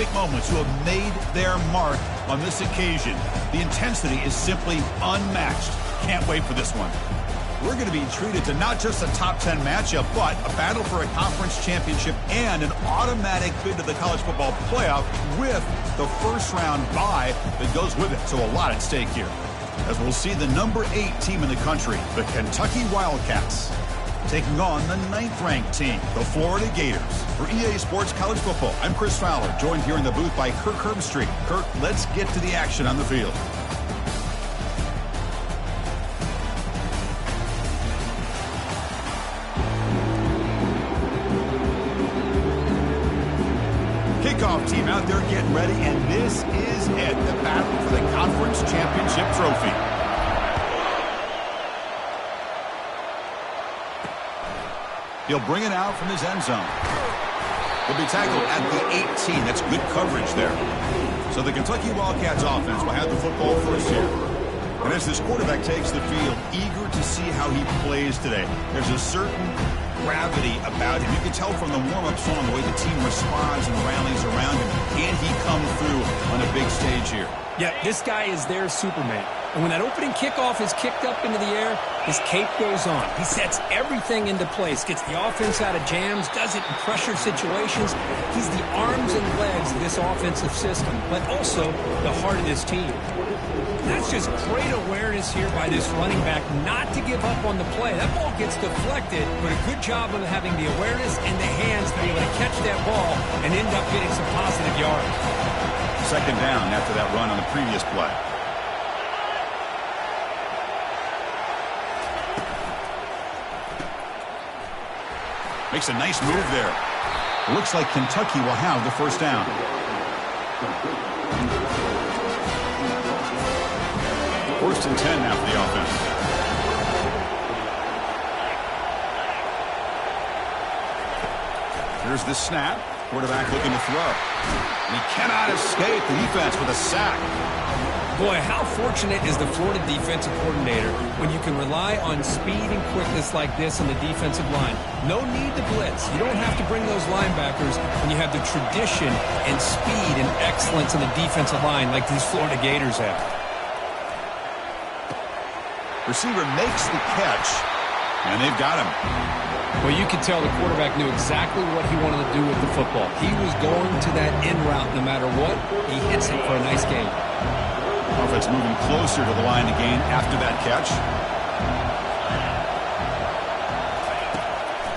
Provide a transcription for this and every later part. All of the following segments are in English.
epic moments who have made their mark on this occasion. The intensity is simply unmatched. Can't wait for this one. We're going to be treated to not just a top 10 matchup, but a battle for a conference championship and an automatic bid to the college football playoff with the first round bye that goes with it. So a lot at stake here, as we'll see the number 8 team in the country, the Kentucky Wildcats, taking on the 9th-ranked team, the Florida Gators. For EA Sports College Football, I'm Chris Fowler, joined here in the booth by Kirk Herbstreit. Kirk, let's get to the action on the field. Kickoff team out there getting ready, and this is it, the battle for the conference championship trophy. He'll bring it out from his end zone. He'll be tackled at the 18. That's good coverage there. So the Kentucky Wildcats offense will have the football first here. And as this quarterback takes the field, eager to see how he plays today. There's a certain gravity about him. You can tell from the warm-up song the way the team responds and rallies around him. Can he come through on a big stage here? Yeah, this guy is their Superman. And when that opening kickoff is kicked up into the air, his cape goes on. He sets everything into place, gets the offense out of jams, does it in pressure situations. He's the arms and legs of this offensive system, but also the heart of this team. That's just great awareness here by this running back not to give up on the play. That ball gets deflected, but a good job of having the awareness and the hands to be able to catch that ball and end up getting some positive yards. Second down after that run on the previous play. Makes a nice move there. Looks like Kentucky will have the first down. First and 10 now for the offense. Here's the snap. Quarterback looking to throw. And he cannot escape the defense with a sack. Boy, how fortunate is the Florida defensive coordinator when you can rely on speed and quickness like this in the defensive line. No need to blitz. You don't have to bring those linebackers when you have the tradition and speed and excellence in the defensive line like these Florida Gators have. Receiver makes the catch, and they've got him. Well, you could tell the quarterback knew exactly what he wanted to do with the football. He was going to that in route no matter what. He hits it for a nice gain. Offense moving closer to the line again after that catch.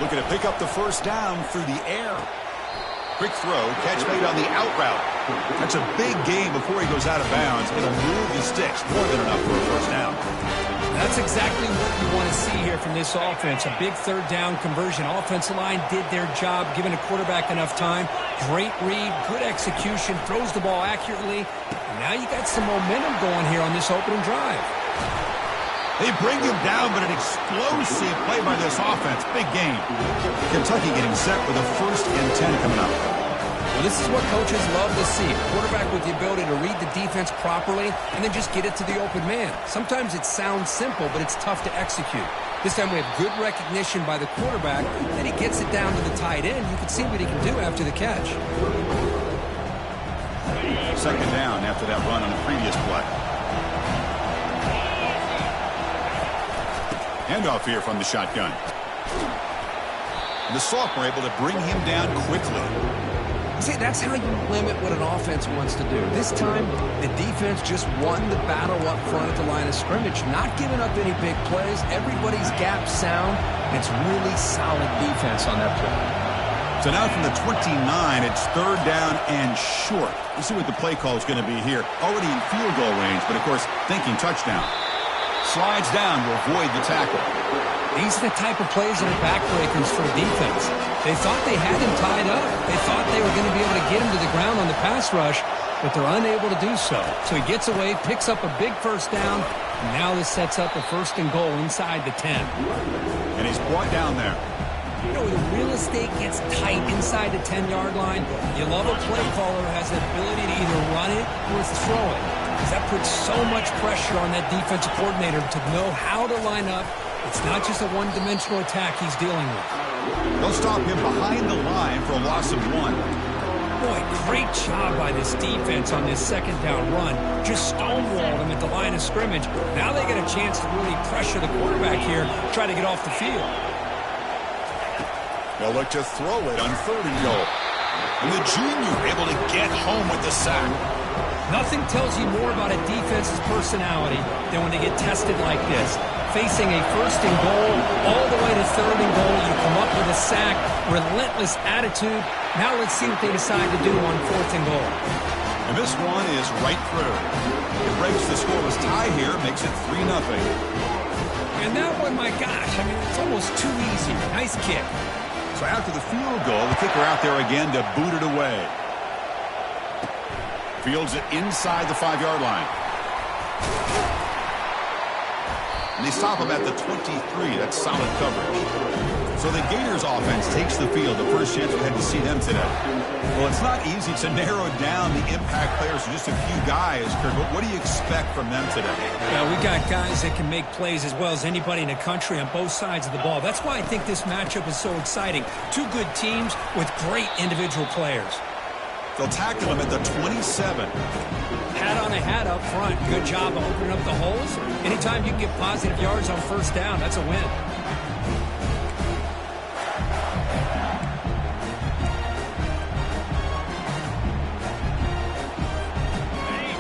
Looking to pick up the first down through the air. Quick throw, catch made on the out route. That's a big gain before he goes out of bounds. It'll move the sticks, more than enough for a first down. That's exactly what you want to see here from this offense. A big third down conversion. Offensive line did their job, giving a quarterback enough time. Great read, good execution, throws the ball accurately. And now you got some momentum going here on this opening drive. They bring him down, but an explosive play by this offense. Big game. Kentucky getting set with a first and 10 coming up. Well, this is what coaches love to see. A quarterback with the ability to read the defense properly and then just get it to the open man. Sometimes it sounds simple, but it's tough to execute. This time we have good recognition by the quarterback, and he gets it down to the tight end. You can see what he can do after the catch. Second down after that run on the previous play. Handoff here from the shotgun. The sophomore able to bring him down quickly. See, that's how you limit what an offense wants to do. This time, the defense just won the battle up front at the line of scrimmage, not giving up any big plays. Everybody's gap sound, and it's really solid defense on that play. So now from the 29, it's third down and short. We'll see what the play call is going to be here. Already in field goal range, but of course, thinking touchdown. Slides down to avoid the tackle. These are the type of plays that are backbreakers for a defense. They thought they had him tied up. They thought they were going to be able to get him to the ground on the pass rush, but they're unable to do so. So he gets away, picks up a big first down, and now this sets up a first and goal inside the 10. And he's brought down there. You know, the real estate gets tight inside the 10-yard line. You love a play caller who has the ability to either run it or throw it, because that puts so much pressure on that defensive coordinator to know how to line up. It's not just a one-dimensional attack he's dealing with. They'll stop him behind the line for a loss of 1. Boy, great job by this defense on this second down run. Just stonewalled him at the line of scrimmage. Now they get a chance to really pressure the quarterback here, try to get off the field. They'll look to throw it on 3rd and goal. And the junior able to get home with the sack. Nothing tells you more about a defense's personality than when they get tested like this. Facing a 1st and goal, all the way to 3rd and goal, you come up with a sack, relentless attitude. Now let's see what they decide to do on 4th and goal. And this one is right through. It breaks the scoreless tie here, makes it 3-0. And that one, my gosh, I mean, it's almost too easy. Nice kick. So after the field goal, the kicker out there again to boot it away. Fields it inside the 5-yard line. And they stop him at the 23. That's solid coverage. So the Gators offense takes the field. The first chance we had to see them today. Well, it's not easy to narrow down the impact players to just a few guys, Kirk. But what do you expect from them today? Yeah, we got guys that can make plays as well as anybody in the country on both sides of the ball. That's why I think this matchup is so exciting. Two good teams with great individual players. They'll tackle him at the 27. Hat on a hat up front. Good job of opening up the holes. Anytime you can get positive yards on 1st down, that's a win.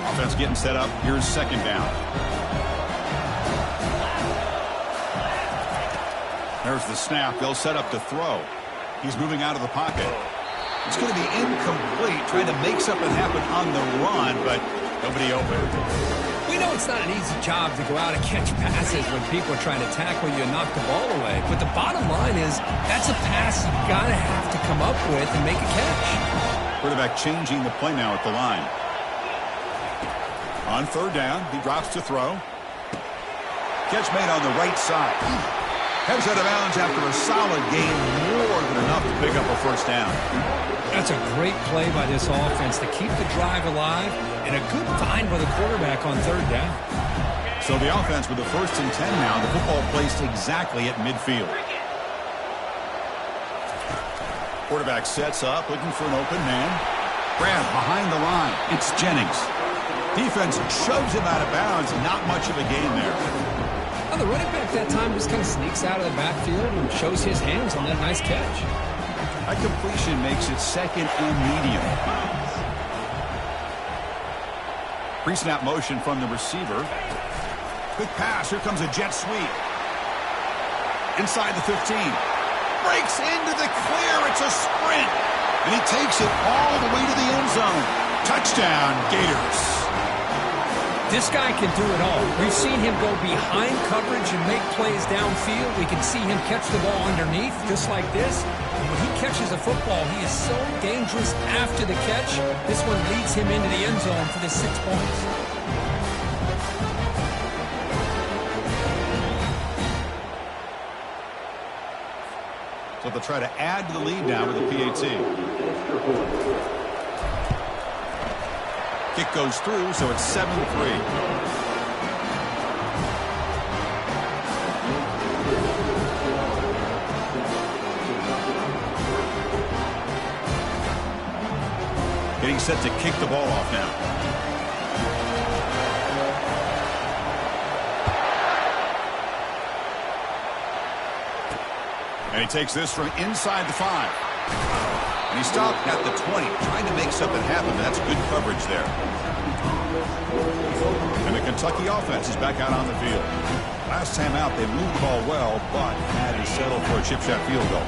Offense getting set up. Here's 2nd down. There's the snap. They'll set up to throw. He's moving out of the pocket. It's going to be incomplete, trying to make something happen on the run, but nobody open. We know it's not an easy job to go out and catch passes when people are trying to tackle you and knock the ball away. But the bottom line is that's a pass you've got to have to come up with and make a catch. Quarterback changing the play now at the line. On 3rd down, he drops to throw. Catch made on the right side. Heads out of bounds after a solid gain, more than enough to pick up a 1st down. That's a great play by this offense to keep the drive alive, and a good find by the quarterback on 3rd down. So the offense with the 1st and 10 now, the football placed exactly at midfield. Quarterback sets up, looking for an open man. Grab behind the line. It's Jennings. Defense shoves him out of bounds. Not much of a gain there. Well, the running back that time just kind of sneaks out of the backfield and shows his hands on that nice catch. That completion makes it 2nd and medium. Pre-snap motion from the receiver. Quick pass. Here comes a jet sweep. Inside the 15. Breaks into the clear. It's a sprint. And he takes it all the way to the end zone. Touchdown, Gators. This guy can do it all. We've seen him go behind coverage and make plays downfield. We can see him catch the ball underneath, just like this. And when he catches a football, he is so dangerous after the catch. This one leads him into the end zone for the 6 points. So they'll try to add to the lead now with a PAT. Kick goes through, so it's 7-3. Getting set to kick the ball off now. And he takes this from inside the 5. And he stopped at the 20, trying to make something happen. That's good coverage there. And the Kentucky offense is back out on the field. Last time out, they moved the ball well, but had to settle for a chip shot field goal.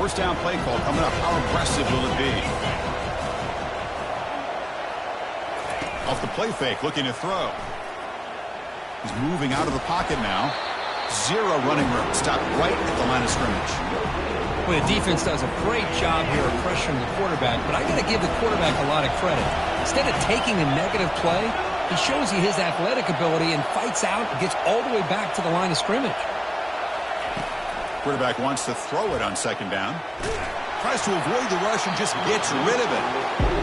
1st down play call coming up. How aggressive will it be? Off the play fake, looking to throw. He's moving out of the pocket now. 0 running room. Stopped right at the line of scrimmage. Well, the defense does a great job here of pressuring the quarterback, but I got to give the quarterback a lot of credit. Instead of taking a negative play, he shows you his athletic ability and fights out and gets all the way back to the line of scrimmage. Quarterback wants to throw it on 2nd down. Tries to avoid the rush and just gets rid of it.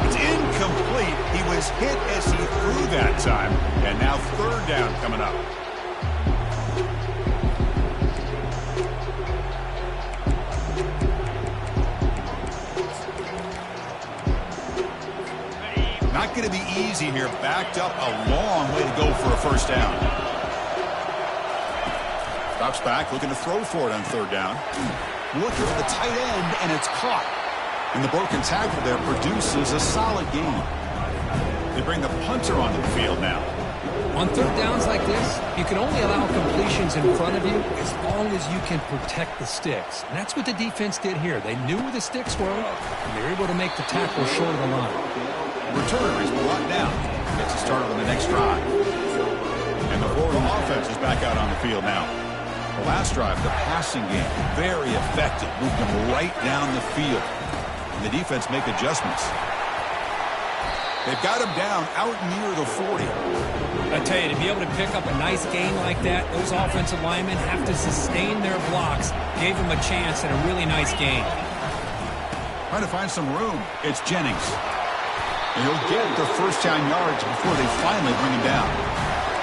It's incomplete. He was hit as he threw that time. And now 3rd down coming up. Not going to be easy here. Backed up a long way to go for a first down. Drops back, looking to throw for it on third down. Looking for the tight end, and it's caught. And the broken tackle there produces a solid gain. They bring the punter onto the field now. On third downs like this, you can only allow completions in front of you as long as you can protect the sticks. And that's what the defense did here. They knew where the sticks were, and they were able to make the tackle short of the line. Returner is brought down. Gets a start on the next drive. And the Florida offense is back out on the field now. The last drive, the passing game, very effective. Moved them right down the field. And the defense make adjustments. They've got him down out near the 40. I tell you, to be able to pick up a nice gain like that, those offensive linemen have to sustain their blocks. Gave them a chance and a really nice gain. Trying to find some room. It's Jennings. And he'll get the first down yards before they finally bring him down.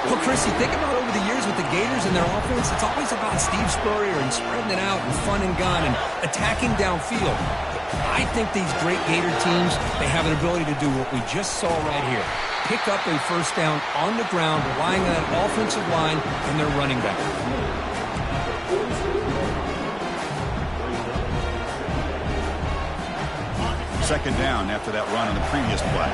Well, Chris, you think about over the years with the Gators and their offense, it's always about Steve Spurrier and spreading it out and fun and gun and attacking downfield. I think these great Gator teams, they have an ability to do what we just saw right here. Pick up a first down on the ground, relying on that offensive line and their running back. Second down after that run on the previous play.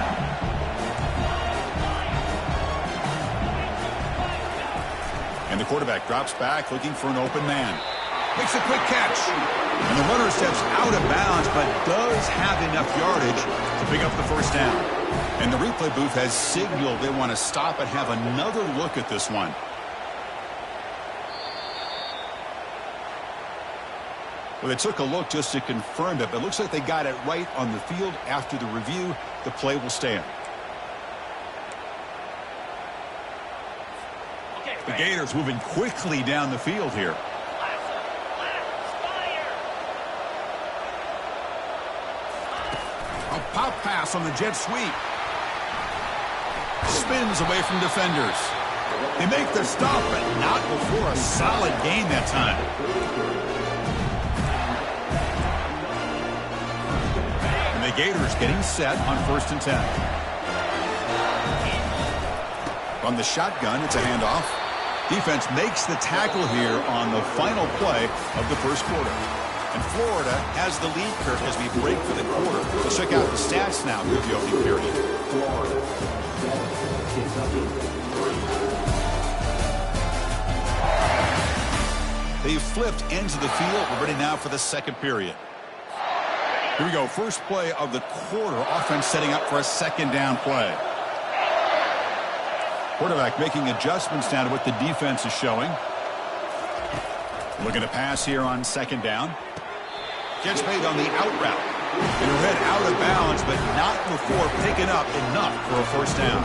And the quarterback drops back looking for an open man. Makes a quick catch. And the runner steps out of bounds, but does have enough yardage to pick up the first down. And the replay booth has signaled they want to stop and have another look at this one. Well, they took a look just to confirm it, but it looks like they got it right on the field. After the review, the play will stand. The Gators moving quickly down the field here. A pop pass on the jet sweep. Spins away from defenders. They make the stop, but not before a solid gain that time. And the Gators getting set on 1st and 10. From the shotgun, it's a handoff. Defense makes the tackle here on the final play of the first quarter. And Florida has the lead, Kirk, as we break for the quarter. Let's check out the stats now through the opening period. They've flipped into the field. We're ready now for the second period. Here we go. First play of the quarter. Offense setting up for a second down play. Quarterback making adjustments now to what the defense is showing. Looking to pass here on second down. Gets made on the out route. And he'll head out of bounds, but not before picking up enough for a first down.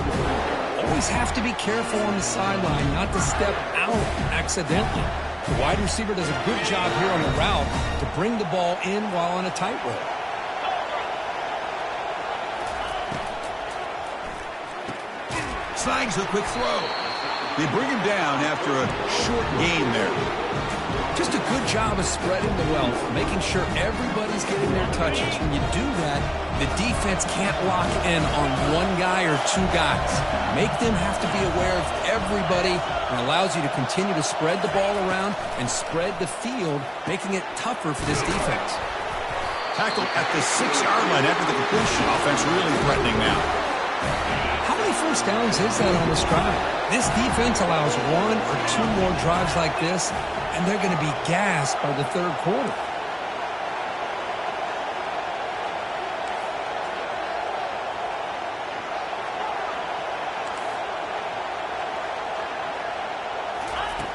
Always have to be careful on the sideline not to step out accidentally. The wide receiver does a good job here on the route to bring the ball in while on a tightrope. Slangs a quick throw. They bring him down after a short gain there. Just a good job of spreading the wealth, making sure everybody's getting their touches. When you do that, the defense can't lock in on one guy or two guys. Make them have to be aware of everybody, and allows you to continue to spread the ball around and spread the field, making it tougher for this defense. Tackle at the 6-yard line after the completion. Offense really threatening now. How many first downs is that on this drive? This defense allows one or two more drives like this, and they're going to be gassed by the third quarter.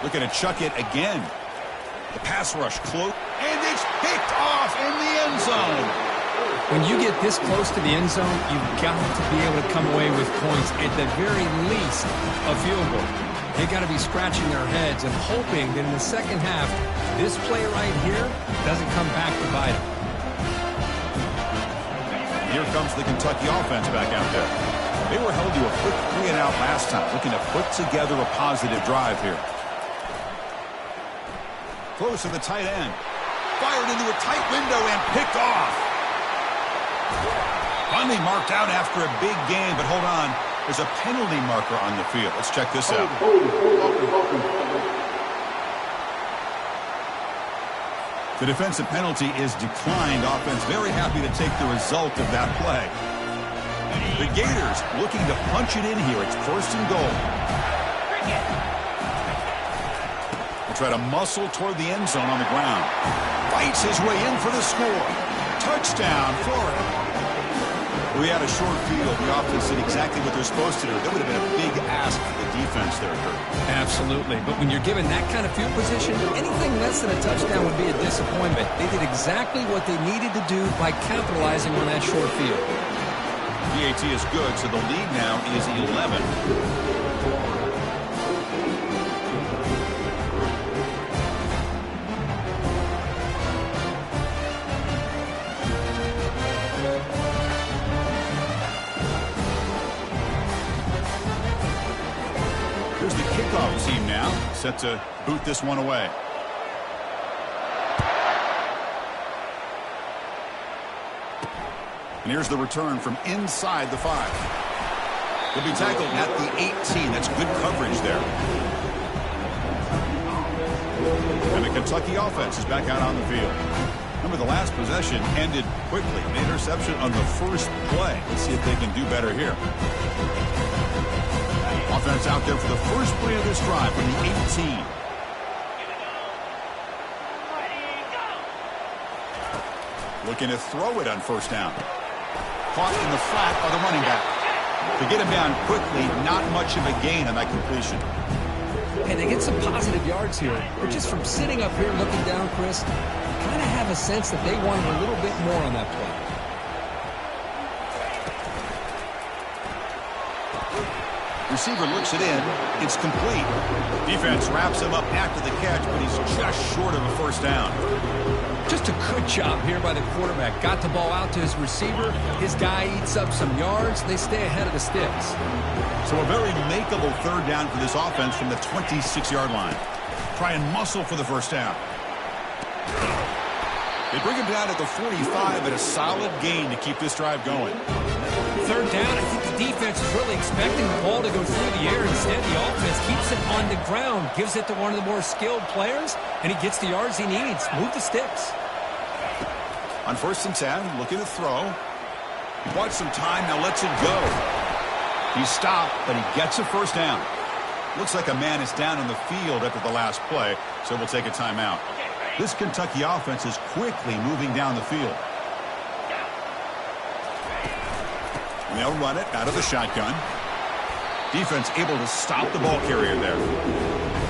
Looking to chuck it again. The pass rush close, and it's picked off in the end zone. When you get this close to the end zone, you've got to be able to come away with points, at the very least a field goal. They've got to be scratching their heads and hoping that in the second half, this play right here doesn't come back to bite them. Here comes the Kentucky offense back out there. They were held to a quick 3-and-out last time, looking to put together a positive drive here. Close to the tight end. Fired into a tight window and picked off. Finally marked out after a big game, but hold on. There's a penalty marker on the field. Let's check this out. The defensive penalty is declined. Offense very happy to take the result of that play. The Gators looking to punch it in here. It's 1st and goal. We'll try to muscle toward the end zone on the ground. Fights his way in for the score. Touchdown, Florida. We had a short field. The offense did exactly what they're supposed to do. That would have been a big ask for the defense there, Kurt. Absolutely. But when you're given that kind of field position, anything less than a touchdown would be a disappointment. They did exactly what they needed to do by capitalizing on that short field. PAT is good, so the lead now is 11. Here's the kickoff team now, set to boot this one away. And here's the return from inside the 5. He'll be tackled at the 18. That's good coverage there. And the Kentucky offense is back out on the field. Remember, the last possession ended quickly. An interception on the first play. Let's see if they can do better here. Offense out there for the first play of this drive from the 18. Looking to throw it on 1st down. Caught in the flat by the running back. To get him down quickly, not much of a gain on that completion. And they get some positive yards here. But just from sitting up here looking down, Chris, you kind of have a sense that they wanted a little bit more on that play. Receiver looks it in. It's complete. Defense wraps him up after the catch, but he's just short of a 1st down. Just a good job here by the quarterback. Got the ball out to his receiver. His guy eats up some yards. They stay ahead of the sticks. So a very makeable 3rd down for this offense from the 26-yard line. Try and muscle for the 1st down. They bring him down at the 45, but a solid gain to keep this drive going. 3rd down, I think the defense is really expecting the ball to go through the air. Instead, the offense keeps it on the ground, gives it to one of the more skilled players, and he gets the yards he needs. Move the sticks. On 1st and 10, looking to throw. He bought some time, now lets it go. He stopped, but he gets a 1st down. Looks like a man is down on the field after the last play, so we'll take a timeout. This Kentucky offense is quickly moving down the field. And they'll run it out of the shotgun. Defense able to stop the ball carrier there.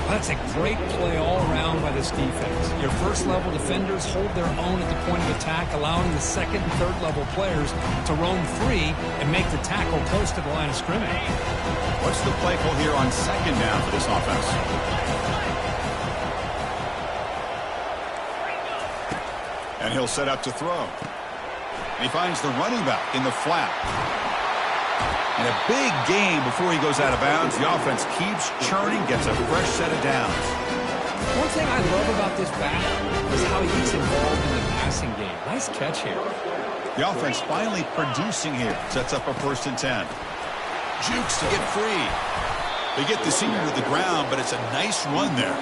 That's a great play all around by this defense. Your 1st-level defenders hold their own at the point of attack, allowing the 2nd and 3rd-level players to roam free and make the tackle close to the line of scrimmage. What's the play call here on 2nd down for this offense? And he'll set up to throw. And he finds the running back in the flat. And a big gain before he goes out of bounds. The offense keeps churning, gets a fresh set of downs. One thing I love about this back is how he's involved in the passing game. Nice catch here. The offense finally producing here. Sets up a 1st and 10. Jukes to get free. They get the senior to the ground, but it's a nice run there.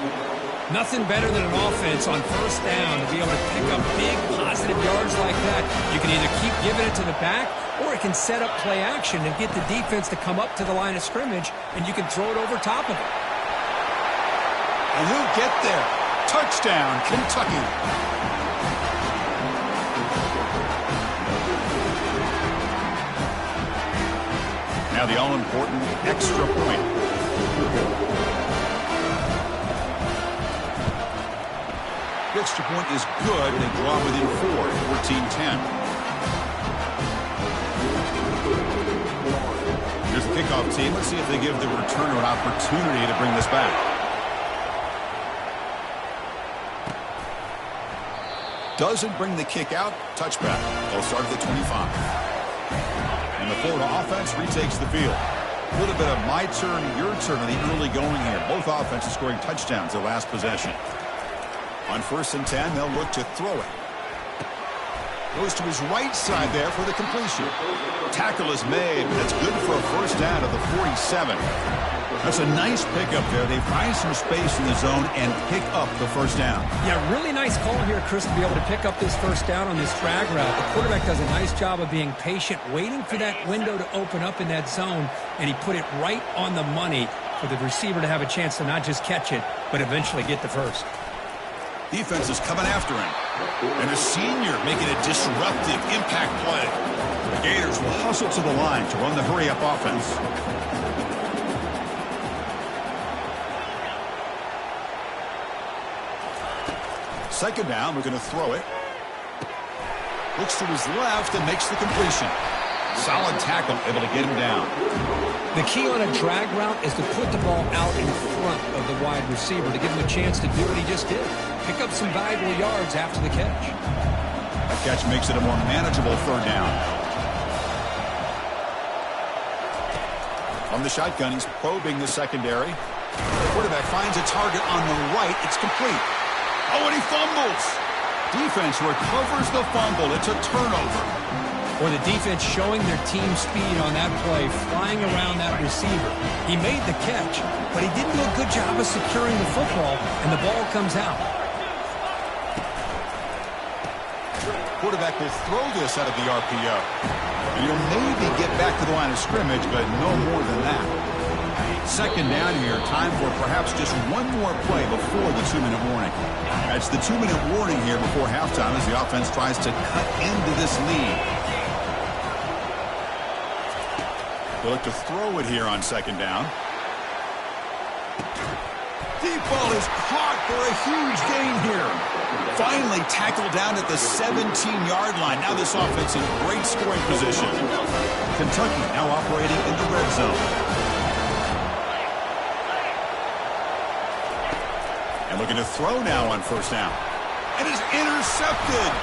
Nothing better than an offense on 1st down to be able to pick up big positive yards like that. You can either keep giving it to the back, or it can set up play action and get the defense to come up to the line of scrimmage, and you can throw it over top of it. And he'll get there. Touchdown, Kentucky. Now the all-important extra point. The extra point is good. They draw within 4, 14-10. Here's the kickoff team. Let's see if they give the returner an opportunity to bring this back. Doesn't bring the kick out. Touchback. They'll start at the 25. And the Florida offense retakes the field. A little bit of my turn, your turn in the early going here. Both offenses scoring touchdowns their last possession. On 1st and 10, they'll look to throw it. Goes to his right side there for the completion. Tackle is made. That's good for a first down of the 47. That's a nice pickup there. They find some space in the zone and pick up the first down. Yeah, really nice call here, Chris, to be able to pick up this first down on this drag route. The quarterback does a nice job of being patient, waiting for that window to open up in that zone, and he put it right on the money for the receiver to have a chance to not just catch it, but eventually get the first. Defense is coming after him. And a senior making a disruptive impact play. The Gators will hustle to the line to run the hurry-up offense. Second down, we're going to throw it. Looks to his left and makes the completion. Solid tackle, able to get him down. The key on a drag route is to put the ball out in front of the wide receiver to give him a chance to do what he just did. Pick up some valuable yards after the catch. That catch makes it a more manageable third down. From the shotgun, he's probing the secondary. The quarterback finds a target on the right. It's complete. Oh, and he fumbles. Defense recovers the fumble. It's a turnover. Or the defense showing their team speed on that play, flying around that receiver. He made the catch, but he didn't do a good job of securing the football, and the ball comes out. Quarterback will throw this out of the RPO. And he'll maybe get back to the line of scrimmage, but no more than that. Second down here, time for perhaps just one more play before the 2-minute warning. That's the 2-minute warning here before halftime as the offense tries to cut into this lead. They'll look to throw it here on second down. Deep ball is caught for a huge gain here. Finally tackled down at the 17-yard line. Now this offense in great scoring position. Kentucky now operating in the red zone. And looking to throw now on first down. And is intercepted.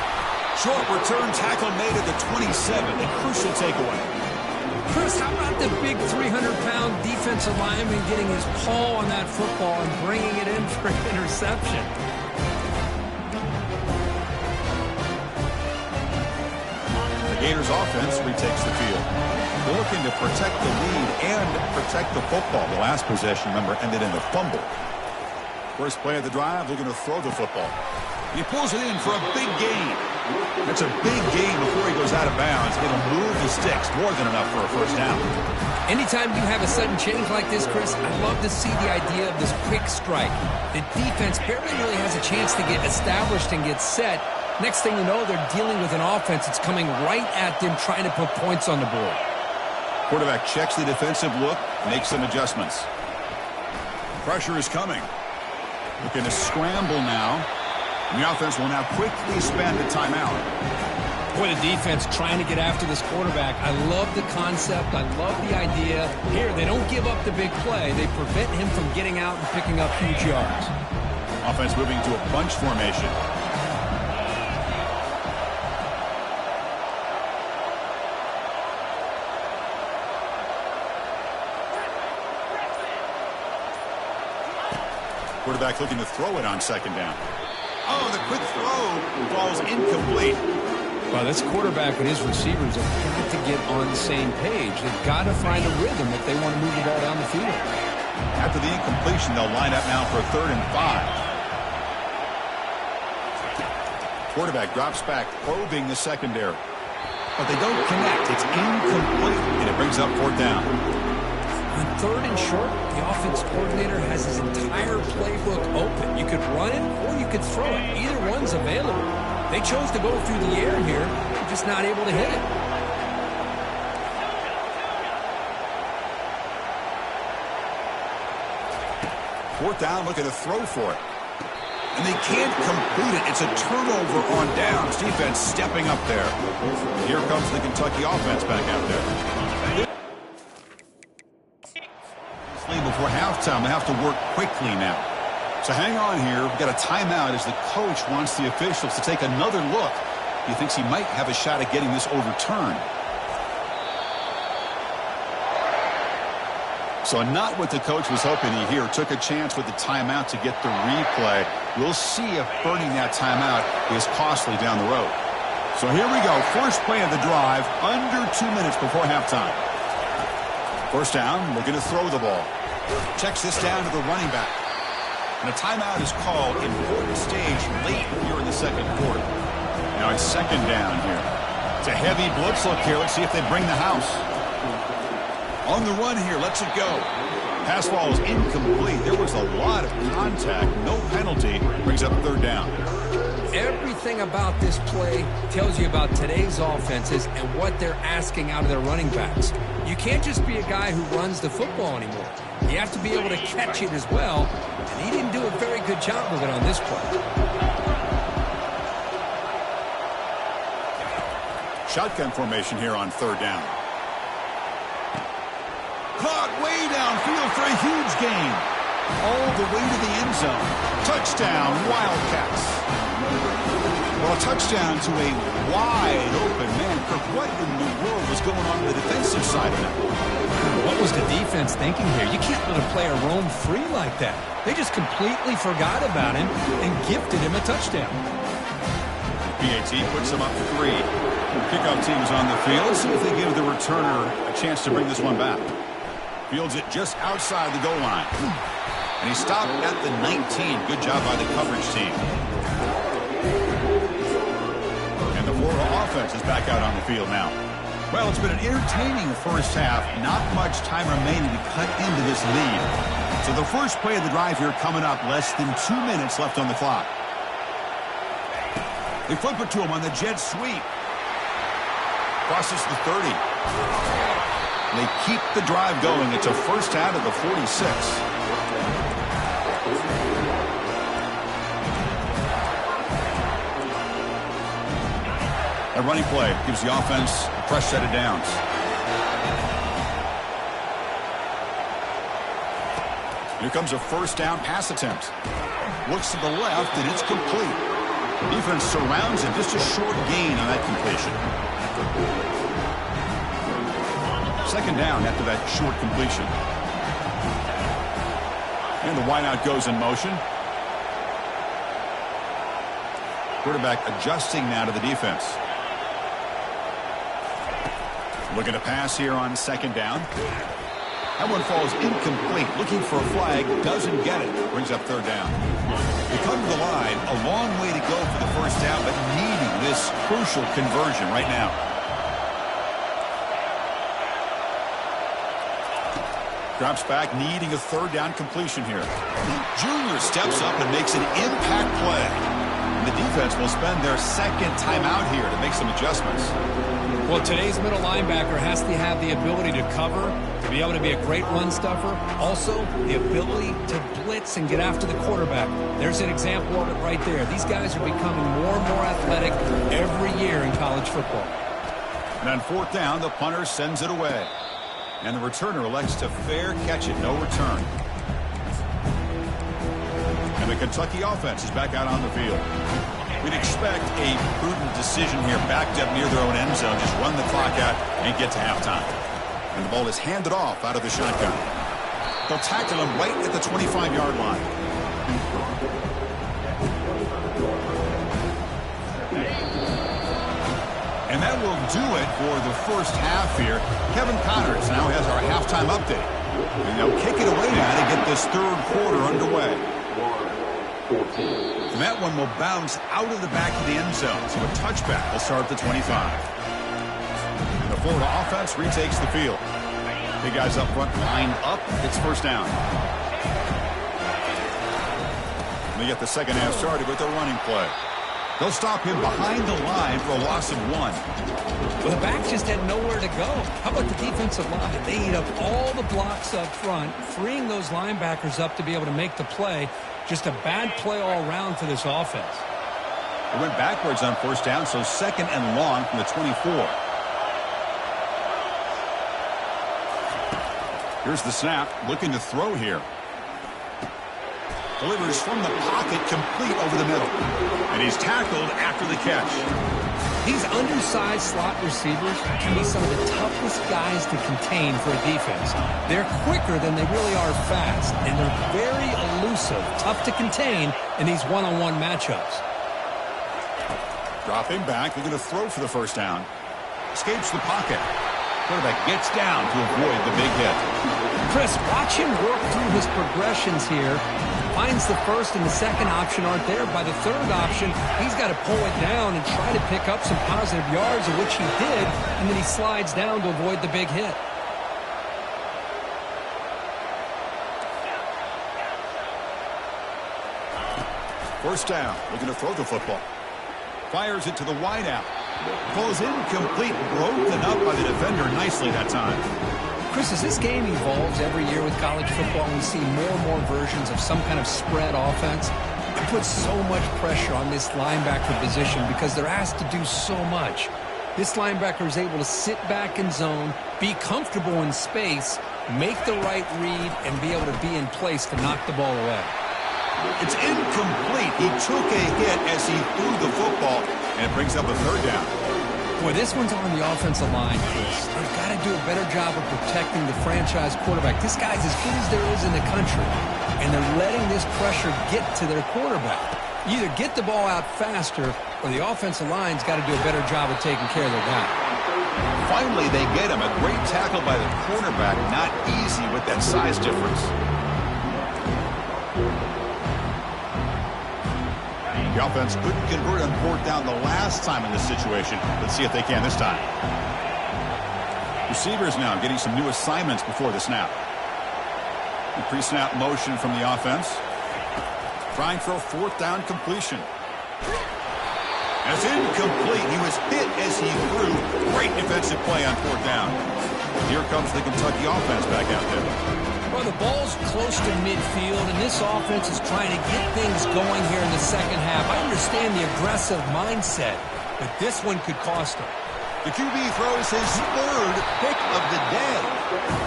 Short return tackle made at the 27. A crucial takeaway. Chris, how about the big 300-pound defensive lineman getting his paw on that football and bringing it in for an interception? The Gators offense retakes the field. They're looking to protect the lead and protect the football. The last possession, remember, ended in a fumble. First play of the drive, looking to throw the football. He pulls it in for a big gain. That's a big gain before he goes out of bounds. It'll move the sticks, more than enough for a first down. Anytime you have a sudden change like this, Chris, I love to see the idea of this quick strike. The defense barely really has a chance to get established and get set. Next thing you know, they're dealing with an offense that's coming right at them, trying to put points on the board. Quarterback checks the defensive look, makes some adjustments. Pressure is coming. Looking to scramble now. And the offense will now quickly spend a timeout. Boy, the defense trying to get after this quarterback. I love the concept. I love the idea. Here, they don't give up the big play. They prevent him from getting out and picking up huge yards. Offense moving to a bunch formation. Quarterback looking to throw it on second down. Oh, the quick throw falls incomplete. Well, this quarterback and his receivers have got to get on the same page. They've got to find a rhythm if they want to move the ball down the field. After the incompletion, they'll line up now for 3rd and 5. Quarterback drops back, probing the secondary. But they don't connect. It's incomplete, and it brings up 4th down. On 3rd and short, the offense coordinator has his entire playbook open. You could run it or you could throw it. Either one's available. They chose to go through the air here. They're just not able to hit it. Fourth down, looking to throw for it. And they can't complete it. It's a turnover on downs. Defense stepping up there. Here comes the Kentucky offense back out there. Before halftime, they have to work quickly now. So hang on here. We've got a timeout as the coach wants the officials to take another look. He thinks he might have a shot at getting this overturned. So not what the coach was hoping to hear. Took a chance with the timeout to get the replay. We'll see if burning that timeout is costly down the road. So here we go. First play of the drive, under 2 minutes before halftime. First down, looking to throw the ball. Checks this down to the running back. And a timeout is called. Important stage late here in the second quarter. Now it's second down here. It's a heavy blitz look here. Let's see if they bring the house. On the run here, lets it go. Pass ball is incomplete. There was a lot of contact. No penalty. Brings up third down. Everything about this play tells you about today's offenses and what they're asking out of their running backs. You can't just be a guy who runs the football anymore. You have to be able to catch it as well, and he didn't do a very good job of it on this play. Shotgun formation here on third down. Caught way downfield for a huge gain. All the way to the end zone. Touchdown, Wildcats. Well, a touchdown to a wide open man. Kirk, what in the world was going on the defensive side of that? What was the defense thinking here? You can't let a player roam free like that. They just completely forgot about him and gifted him a touchdown. PAT puts him up 3. Kickoff team is on the field. See if they give the returner a chance to bring this one back. Fields it just outside the goal line. And he stopped at the 19. Good job by the coverage team. And the Florida offense is back out on the field now. Well, it's been an entertaining first half. Not much time remaining to cut into this lead. So the first play of the drive here coming up. Less than 2 minutes left on the clock. They flip it to him on the jet sweep. Crosses the 30. They keep the drive going. It's a first out of the 46. A running play gives the offense a fresh set of downs. Here comes a first down pass attempt. Looks to the left, and it's complete. Defense surrounds him. Just a short gain on that completion. Second down after that short completion. And the wideout goes in motion. Quarterback adjusting now to the defense. Looking to pass here on second down. That one falls incomplete. Looking for a flag. Doesn't get it. Brings up third down. They come to the line. A long way to go for the first down, but needing this crucial conversion right now. Drops back, needing a third down completion here. Junior steps up and makes an impact play. And the defense will spend their second timeout here to make some adjustments. Well, today's middle linebacker has to have the ability to cover, to be able to be a great run stuffer. Also, the ability to blitz and get after the quarterback. There's an example of it right there. These guys are becoming more and more athletic every year in college football. And on fourth down, the punter sends it away. And the returner elects to fair catch it, no return. And the Kentucky offense is back out on the field. We'd expect a prudent decision here, backed up near their own end zone. Just run the clock out and get to halftime. And the ball is handed off out of the shotgun. They'll tackle him right at the 25-yard line. And that will do it for the first half here. Kevin Connors now has our halftime update. And they'll kick it away now to get this third quarter underway. And that one will bounce out of the back of the end zone. So a touchback will start at the 25. And the Florida offense retakes the field. Big guys up front lined up. It's first down. And they get the second half started with a running play. They'll stop him behind the line for a loss of 1. Well, the back just had nowhere to go. How about the defensive line? They eat up all the blocks up front, freeing those linebackers up to be able to make the play. Just a bad play all around for this offense. It went backwards on first down, so second and long from the 24. Here's the snap, looking to throw here. Delivers from the pocket, complete over the middle. And he's tackled after the catch. These undersized slot receivers can be some of the toughest guys to contain for a defense. They're quicker than they really are fast, and they're very elusive, tough to contain in these one-on-one matchups. Dropping back, they're going to throw for the first down. Escapes the pocket. Quarterback gets down to avoid the big hit. Chris, watch him work through his progressions here. Finds the first and the second option aren't there. By the third option, he's got to pull it down and try to pick up some positive yards, of which he did, and then he slides down to avoid the big hit. First down, looking to throw the football. Fires it to the wideout. Falls incomplete, broken up by the defender nicely that time. Chris, as this game evolves every year with college football, we see more and more versions of some kind of spread offense. It puts so much pressure on this linebacker position because they're asked to do so much. This linebacker is able to sit back in zone, be comfortable in space, make the right read, and be able to be in place to knock the ball away. It's incomplete. He took a hit as he threw the football, and it brings up a third down. Boy, this one's on the offensive line, Chris. They've got to do a better job of protecting the franchise quarterback. This guy's as good as there is in the country, and they're letting this pressure get to their quarterback. Either get the ball out faster, or the offensive line's got to do a better job of taking care of their guy. Finally, they get him. A great tackle by the cornerback. Not easy with that size difference. The offense couldn't convert on fourth down the last time in this situation. Let's see if they can this time. Receivers now getting some new assignments before the snap. The pre-snap motion from the offense. Trying for a fourth down completion. It's incomplete. He was hit as he threw. Great defensive play on fourth down. Here comes the Kentucky offense back out there. Well, the ball's close to midfield, and this offense is trying to get things going here in the second half. I understand the aggressive mindset, but this one could cost him. The QB throws his third pick of the day.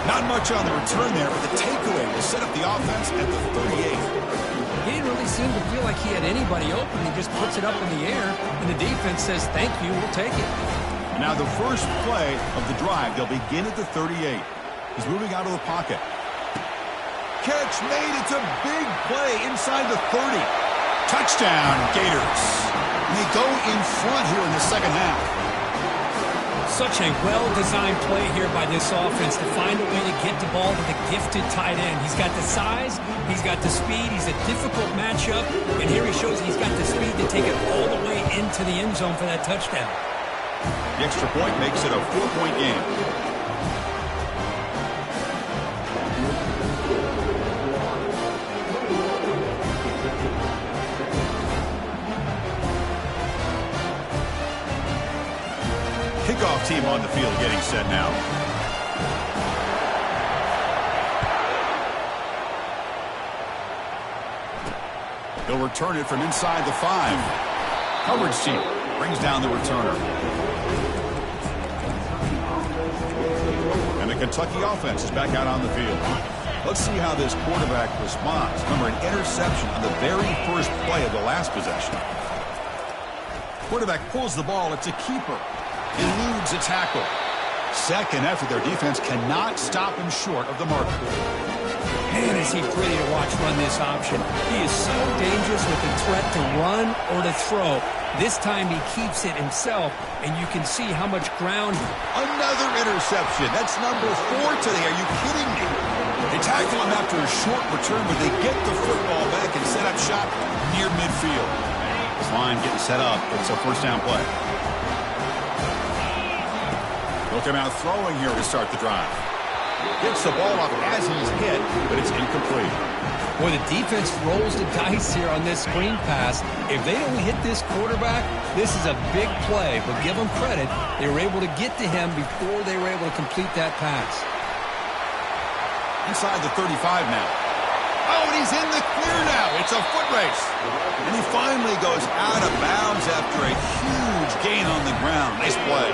Not much on the return there, but the takeaway will set up the offense at the 38. He didn't really seem to feel like he had anybody open. He just puts it up in the air, and the defense says, thank you, we'll take it. Now the first play of the drive, they'll begin at the 38. He's moving out of the pocket. Catch made. It's a big play inside the 30. Touchdown, Gators. And they go in front here in the second half. Such a well-designed play here by this offense to find a way to get the ball to the gifted tight end. He's got the size, he's got the speed, he's a difficult matchup, and here he shows he's got the speed to take it all the way into the end zone for that touchdown. The extra point makes it a 4-point game. Kickoff team on the field getting set now. They'll return it from inside the 5. Coverage team brings down the returner. And the Kentucky offense is back out on the field. Let's see how this quarterback responds. Remember, an interception on the very first play of the last possession. Quarterback pulls the ball. It's a keeper. Eludes a tackle. Second effort, their defense cannot stop him short of the marker. Man, is he pretty to watch run this option. He is so dangerous with the threat to run or to throw. This time he keeps it himself, and you can see how much ground. Another interception. That's number 4 today. Are you kidding me? They tackle him after a short return, but they get the football back and set up shop near midfield. This line getting set up. It's a first down play. They'll come out throwing here to start the drive. Gets the ball up as he's hit, but it's incomplete. Boy, the defense rolls the dice here on this screen pass. If they don't hit this quarterback, this is a big play. But give them credit, they were able to get to him before they were able to complete that pass. Inside the 35 now. Oh, and he's in the clear now. It's a foot race. And he finally goes out of bounds after a huge gain on the ground. Nice play.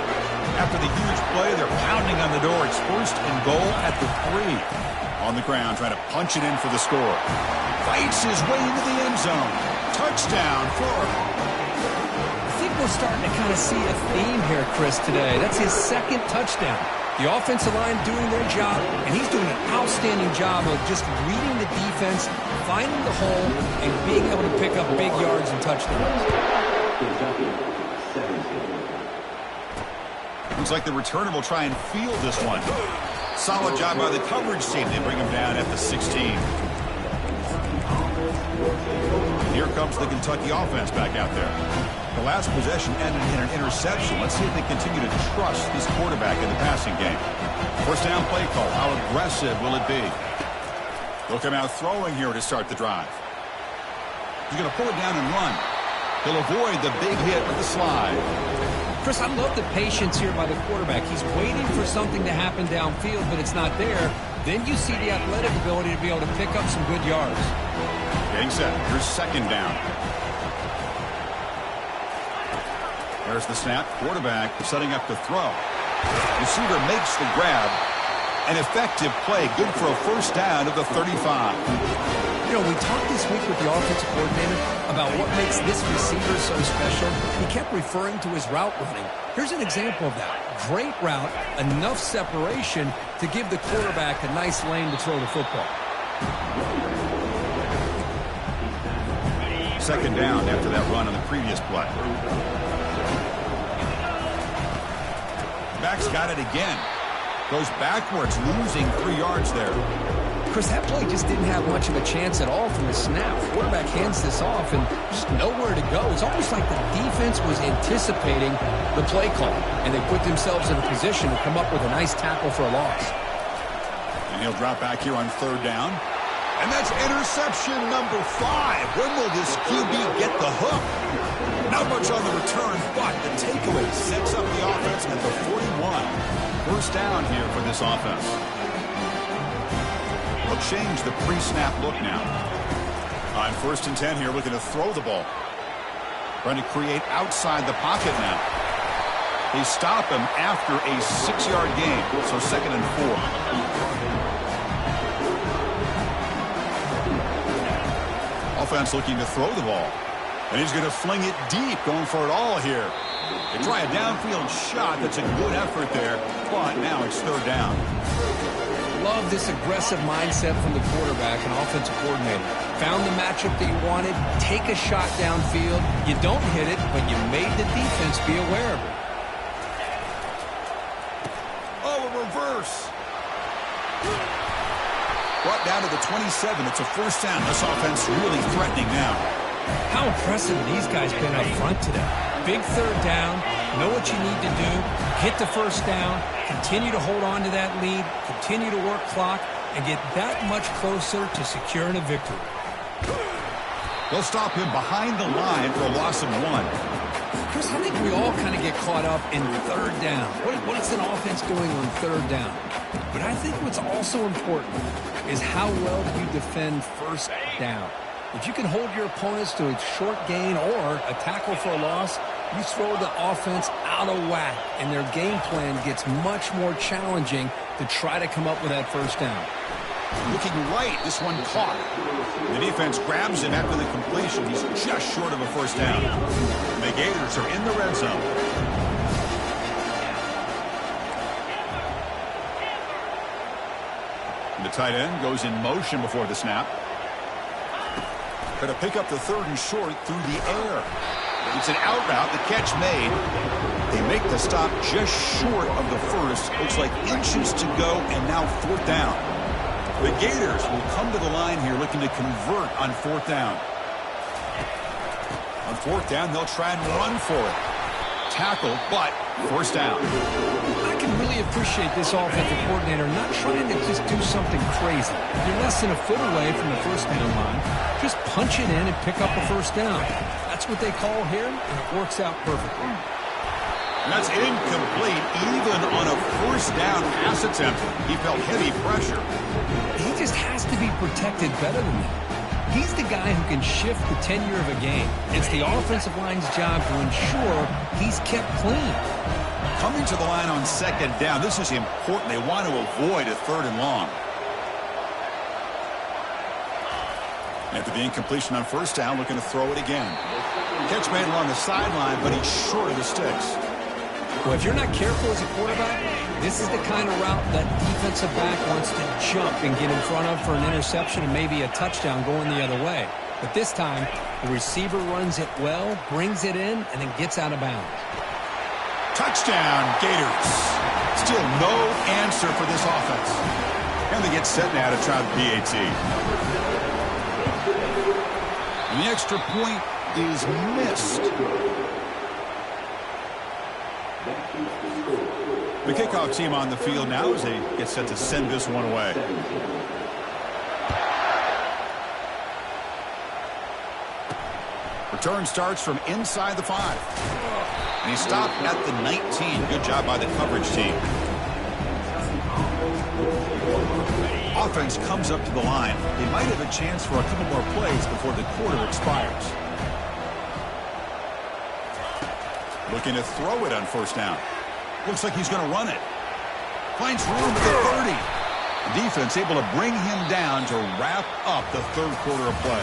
After the huge play, they're pounding on the door. It's first and goal at the 3. On the ground, trying to punch it in for the score. Fights his way into the end zone. Touchdown, Florida. I think we're starting to kind of see a theme here, Chris, today. That's his second touchdown. The offensive line doing their job, and he's doing an outstanding job of just reading the defense, finding the hole, and being able to pick up big yards and touchdowns. Looks like the returner will try and field this one. Solid job by the coverage team. They bring him down at the 16. Here comes the Kentucky offense back out there. The last possession ended in an interception. Let's see if they continue to trust this quarterback in the passing game. First down play call. How aggressive will it be? They'll come out throwing here to start the drive. He's going to pull it down and run. He'll avoid the big hit with the slide. Chris, I love the patience here by the quarterback. He's waiting for something to happen downfield, but it's not there. Then you see the athletic ability to be able to pick up some good yards. Getting set. Here's second down. There's the snap. Quarterback setting up to throw. Receiver makes the grab. An effective play. Good for a first down of the 35. You know, we talked this week with the offensive coordinator about what makes this receiver so special. He kept referring to his route running. Here's an example of that. Great route, enough separation to give the quarterback a nice lane to throw the football. Second down after that run on the previous play. Back's got it again. Goes backwards, losing 3 yards there. Chris, that play just didn't have much of a chance at all from the snap. Quarterback hands this off and just nowhere to go. It's almost like the defense was anticipating the play call, and they put themselves in a position to come up with a nice tackle for a loss. And he'll drop back here on third down. And that's interception number 5. When will this QB get the hook? Not much on the return, but the takeaway sets up the offense at the 41. First down here for this offense. They'll change the pre-snap look now. On first and 10 here, looking to throw the ball. Trying to create outside the pocket now. They stop him after a 6-yard gain, so second and 4. Offense looking to throw the ball. And he's going to fling it deep, going for it all here. They try a downfield shot. That's a good effort there, but now it's third down. Love this aggressive mindset from the quarterback and offensive coordinator. Found the matchup that you wanted, take a shot downfield. You don't hit it, but you made the defense be aware of it. Oh, a reverse. Brought down to the 27. It's a first down. This offense really threatening now. How impressive these guys been up front today. Big third down, know what you need to do, hit the first down, continue to hold on to that lead, continue to work clock, and get that much closer to securing a victory. They'll stop him behind the line for a loss of 1. Chris, I think we all kind of get caught up in third down. What is an offense doing on third down? But I think what's also important is how well you defend first down. If you can hold your opponents to a short gain or a tackle for a loss, you throw the offense out of whack, and their game plan gets much more challenging to try to come up with that first down. Looking right, this one caught. The defense grabs him after the completion. He's just short of a first down. The Gators are in the red zone. And the tight end goes in motion before the snap. Going to pick up the third and short through the air. It's an out route. The catch made. They make the stop just short of the first. Looks like inches to go, and now fourth down. The Gators will come to the line here looking to convert on fourth down. On fourth down, they'll try and run for it. Tackle, but first down. I can really appreciate this offensive coordinator not trying to just do something crazy. You're less than a foot away from the first down line. Just punch it in and pick up a first down. That's what they call here, and it works out perfectly. And that's incomplete, even on a first down pass attempt. He felt heavy pressure. He just has to be protected better than that. He's the guy who can shift the tenure of a game. It's the offensive line's job to ensure he's kept clean. Coming to the line on second down, this is important. They want to avoid a third and long. After the incompletion on first down, looking to throw it again. Catch made along the sideline, but he's short of the sticks. Well, if you're not careful as a quarterback, this is the kind of route that defensive back wants to jump and get in front of for an interception and maybe a touchdown going the other way. But this time, the receiver runs it well, brings it in, and then gets out of bounds. Touchdown, Gators. Still no answer for this offense. And they get set now to try the PAT. And the extra point is missed. The kickoff team on the field now as they get set to send this one away. Return starts from inside the 5. And he stopped at the 19. Good job by the coverage team. Offense comes up to the line. They might have a chance for a couple more plays before the quarter expires. Looking to throw it on first down. Looks like he's going to run it. Finds room at the 30. The defense able to bring him down to wrap up the third quarter of play.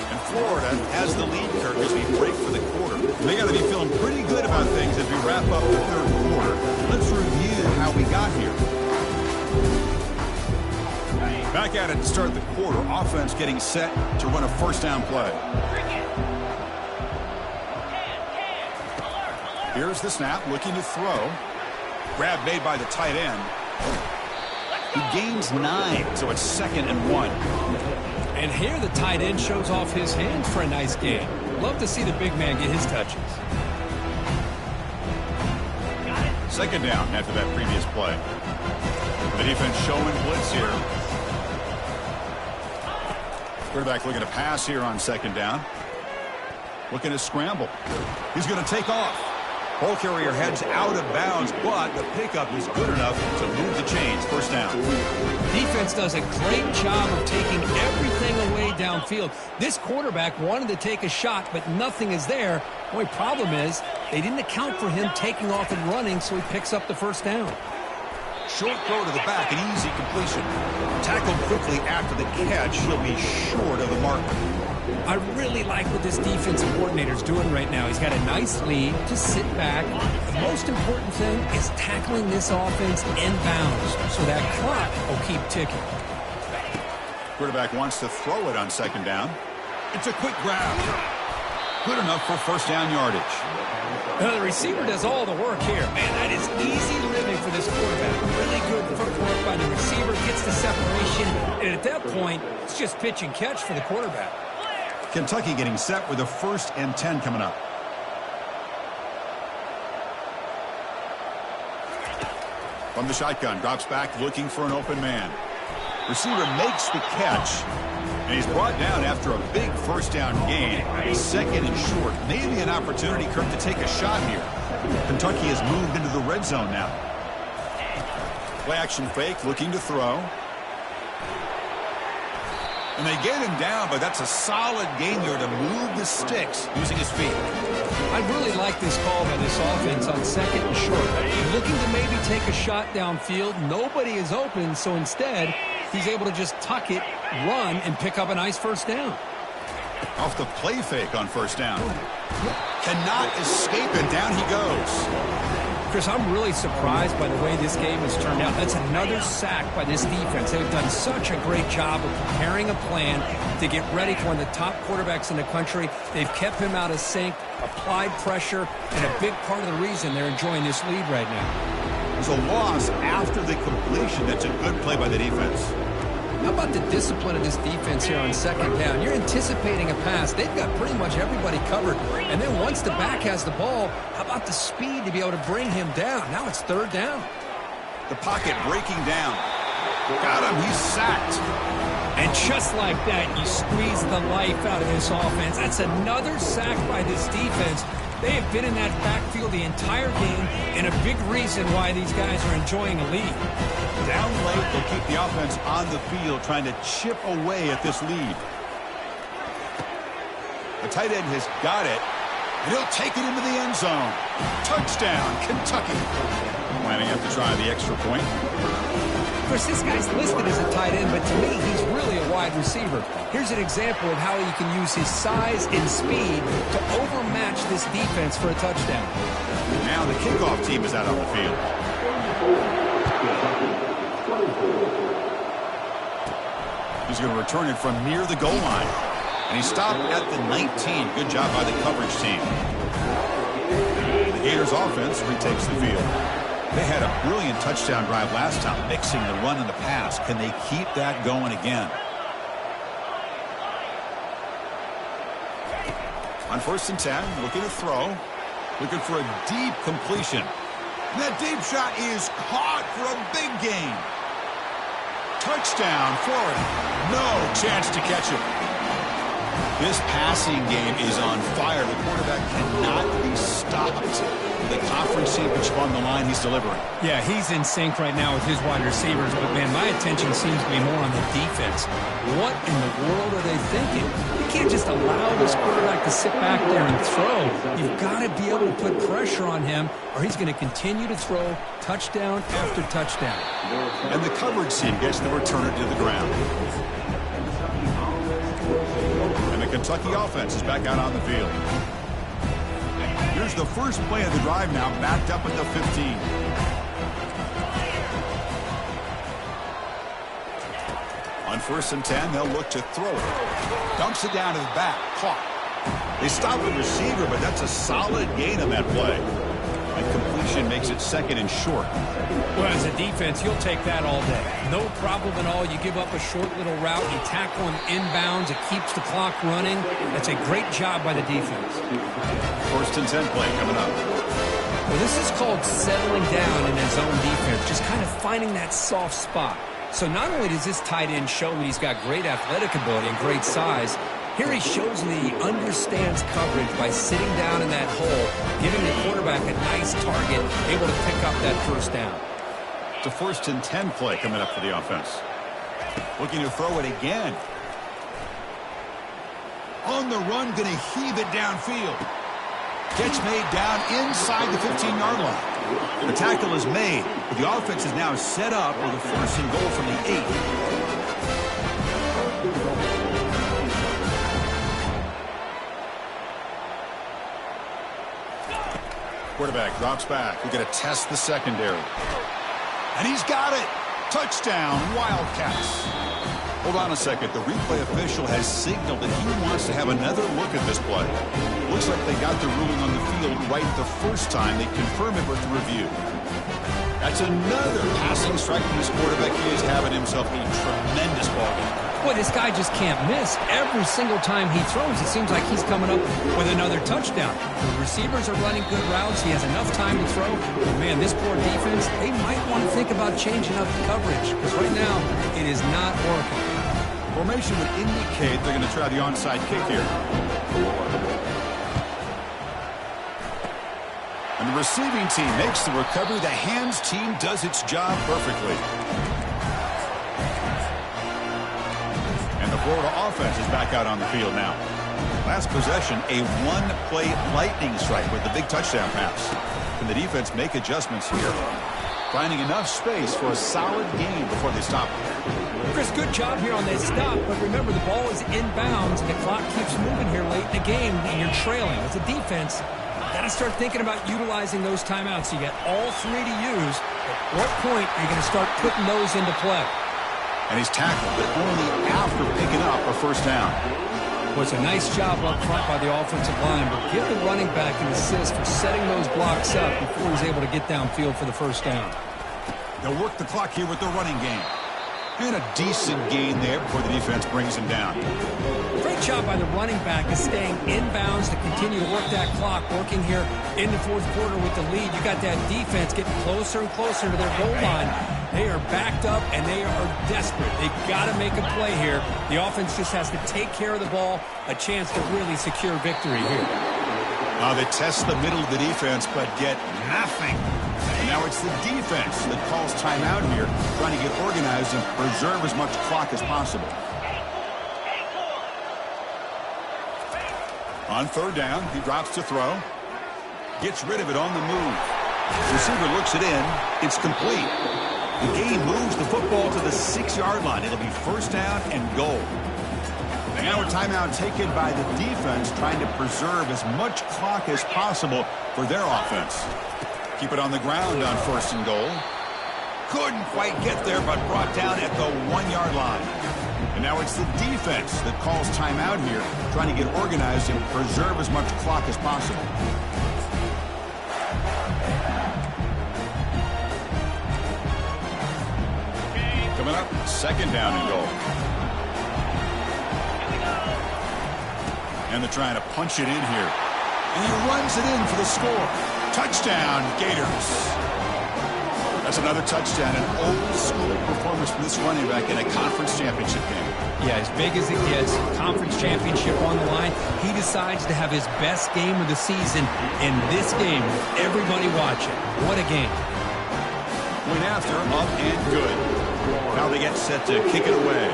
And Florida has the lead, Kirk, as we break for the quarter. They got to be feeling pretty good about things as we wrap up the third quarter. Let's review how we got here. Back at it to start the quarter. Offense getting set to run a first down play. Here's the snap, looking to throw. Grab made by the tight end. He gains 9, so it's 2nd and 1. And here the tight end shows off his hands for a nice gain. Love to see the big man get his touches. 2nd down after that previous play. The defense showing blitz here. Quarterback looking to pass here on 2nd down. Looking to scramble. He's going to take off. Ball carrier heads out of bounds, but the pickup is good enough to move the chains. First down. Defense does a great job of taking everything away downfield. This quarterback wanted to take a shot, but nothing is there. The only problem is they didn't account for him taking off and running, so he picks up the first down. Short throw to the back, an easy completion. Tackled quickly after the catch. He'll be short of the marker. I really like what this defensive coordinator's doing right now. He's got a nice lead. Just sit back. The most important thing is tackling this offense inbounds so that clock will keep ticking. Quarterback wants to throw it on 2nd down. It's a quick grab. Good enough for first down yardage. The receiver does all the work here. Man, that is easy living for this quarterback. Really good footwork by the receiver. Gets the separation. And at that point, it's just pitch and catch for the quarterback. Kentucky getting set with a 1st and 10 coming up. From the shotgun, drops back looking for an open man. Receiver makes the catch, and he's brought down after a big first down gain. 2nd and short. Maybe an opportunity, Kirk, to take a shot here. Kentucky has moved into the red zone now. Play action fake, looking to throw. And they get him down, but that's a solid gain there to move the sticks using his feet. I really like this call by this offense on 2nd and short. Looking to maybe take a shot downfield. Nobody is open, so instead, he's able to just tuck it, run, and pick up a nice first down. Off the play fake on first down. Cannot escape it. Down he goes. Chris, I'm really surprised by the way this game has turned out. That's another sack by this defense. They've done such a great job of preparing a plan to get ready for one of the top quarterbacks in the country. They've kept him out of sync, applied pressure, and a big part of the reason they're enjoying this lead right now. There's a loss after the completion. That's a good play by the defense. How about the discipline of this defense here on 2nd down? You're anticipating a pass. They've got pretty much everybody covered. And then once the back has the ball, how about the speed to be able to bring him down? Now it's 3rd down. The pocket breaking down. Got him. He's sacked. And just like that, you squeeze the life out of this offense. That's another sack by this defense. They have been in that backfield the entire game, and a big reason why these guys are enjoying a lead. Down late, they'll keep the offense on the field, trying to chip away at this lead. The tight end has got it, and he'll take it into the end zone. Touchdown, Kentucky. Planning to try the extra point. Of course, this guy's listed as a tight end, but to me, he's really a wide receiver. Here's an example of how he can use his size and speed to overmatch this defense for a touchdown. Now the kickoff team is out on the field. He's going to return it from near the goal line. And he stopped at the 19. Good job by the coverage team. The Gators offense retakes the field. They had a brilliant touchdown drive last time, mixing the run and the pass. Can they keep that going again? On 1st and 10, looking to throw. Looking for a deep completion. And that deep shot is caught for a big gain. Touchdown, Florida. No chance to catch him. This passing game is on fire. The quarterback cannot be stopped. The conference championship on the line, he's delivering. Yeah, he's in sync right now with his wide receivers, but man, my attention seems to be more on the defense. What in the world are they thinking? You can't just allow this quarterback to sit back there and throw. You've got to be able to put pressure on him, or he's going to continue to throw touchdown after touchdown. And the coverage team gets the returner to the ground. And the Kentucky offense is back out on the field. Here's the first play of the drive now, backed up at the 15. On 1st and 10, they'll look to throw it. Dumps it down to the back. Caught. They stop the receiver, but that's a solid gain on that play. And completion makes it 2nd and short. Well, as a defense, you'll take that all day. No problem at all. You give up a short little route. You tackle him inbounds. It keeps the clock running. That's a great job by the defense. 1st and 10 play coming up. Well, this is called settling down in his own defense, just kind of finding that soft spot. So not only does this tight end show that he's got great athletic ability and great size, here he shows that he understands coverage by sitting down in that hole, giving the quarterback a nice target, able to pick up that 1st down. It's a 1st and 10 play coming up for the offense. Looking to throw it again. On the run, going to heave it downfield. Catch made down inside the 15-yard line. The tackle is made, but the offense is now set up with a 1st and goal from the 8. Quarterback drops back. We're going to test the secondary. And he's got it. Touchdown, Wildcats. Hold on a second. The replay official has signaled that he wants to have another look at this play. Looks like they got the ruling on the field right the first time. They confirm it with the review. That's another passing strike from this quarterback. He is having himself a tremendous ball game. Boy, this guy just can't miss. Every single time he throws, it seems like he's coming up with another touchdown. The receivers are running good routes. He has enough time to throw. But man, this poor defense, they might want to think about changing up the coverage, because right now, it is not working. Formation would indicate they're going to try the onside kick here. And the receiving team makes the recovery. The hands team does its job perfectly. And the Florida offense is back out on the field now. Last possession, a one-play lightning strike with the big touchdown pass. Can the defense make adjustments here? Finding enough space for a solid gain before they stop. Chris, good job here on this stop, but remember the ball is inbounds and the clock keeps moving here late in the game and you're trailing. As a defense, got to start thinking about utilizing those timeouts. You got all 3 to use. At what point are you going to start putting those into play? And he's tackled, but only after picking up a 1st down. Was a nice job up front by the offensive line, but give the running back an assist for setting those blocks up before he's able to get downfield for the 1st down. They'll work the clock here with their running game. And a decent gain there before the defense brings him down. Great job by the running back is staying inbounds to continue to work that clock, working here in the 4th quarter with the lead. You got that defense getting closer and closer to their goal line. They are backed up, and they are desperate. They've got to make a play here. The offense just has to take care of the ball, a chance to really secure victory here. They test the middle of the defense, but get nothing. And now it's the defense that calls timeout here, trying to get organized and preserve as much clock as possible. On 3rd down, he drops to throw. Gets rid of it on the move. Receiver looks it in. It's complete. The game moves the football to the 6-yard line. It'll be 1st down and goal. And now a timeout taken by the defense, trying to preserve as much clock as possible for their offense. Keep it on the ground on 1st and goal. Couldn't quite get there, but brought down at the 1-yard line. And now it's the defense that calls timeout here, trying to get organized and preserve as much clock as possible. Second down and goal. And they're trying to punch it in here. And he runs it in for the score. Touchdown, Gators. That's another touchdown, an old-school performance from this running back in a conference championship game. Yeah, as big as it gets, conference championship on the line, he decides to have his best game of the season in this game with everybody watching. What a game. Went after, up and good. Now they get set to kick it away.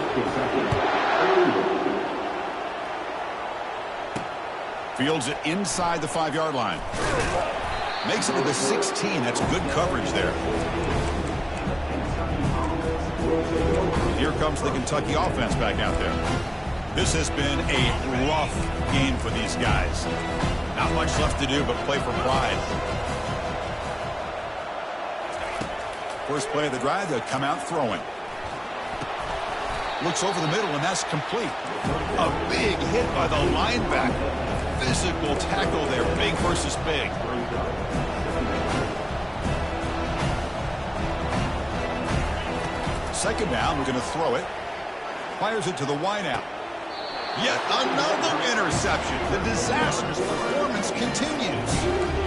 Fields it inside the 5-yard line. Makes it to the 16. That's good coverage there. Here comes the Kentucky offense back out there. This has been a rough game for these guys. Not much left to do but play for pride. First play of the drive, they'll come out throwing. Looks over the middle, and that's complete. A big hit by the linebacker. Physical tackle there, big versus big. Second down, we're going to throw it. Fires it to the wideout. Yet another interception. The disastrous performance continues.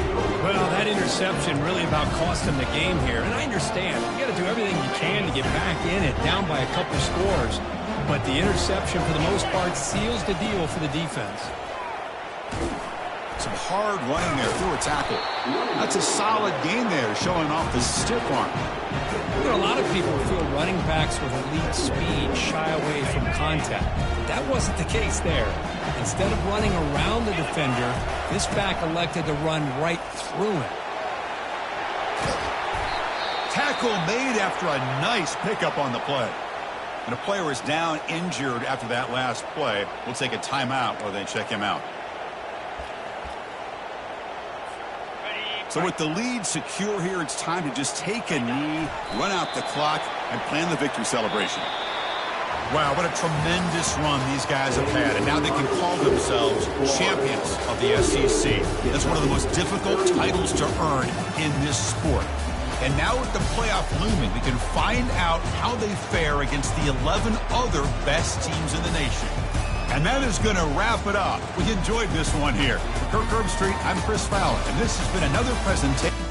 Well, that interception really about cost him the game here. And I understand. You got to do everything you can to get back in it, down by a couple scores. But the interception, for the most part, seals the deal for the defense. Some hard running there through a tackle. That's a solid game there, showing off the stiff arm. You know, a lot of people feel running backs with elite speed shy away from contact. That wasn't the case there. Instead of running around the defender, this back elected to run right through him. Tackle made after a nice pickup on the play. And a player is down injured after that last play. We'll take a timeout while they check him out. So with the lead secure here, it's time to just take a knee, run out the clock, and plan the victory celebration. Wow, what a tremendous run these guys have had, and now they can call themselves champions of the SEC. That's one of the most difficult titles to earn in this sport. And now with the playoff looming, we can find out how they fare against the 11 other best teams in the nation. And that is going to wrap it up. We enjoyed this one here. For Kirk Herbstreit, I'm Chris Fowler, and this has been another presentation.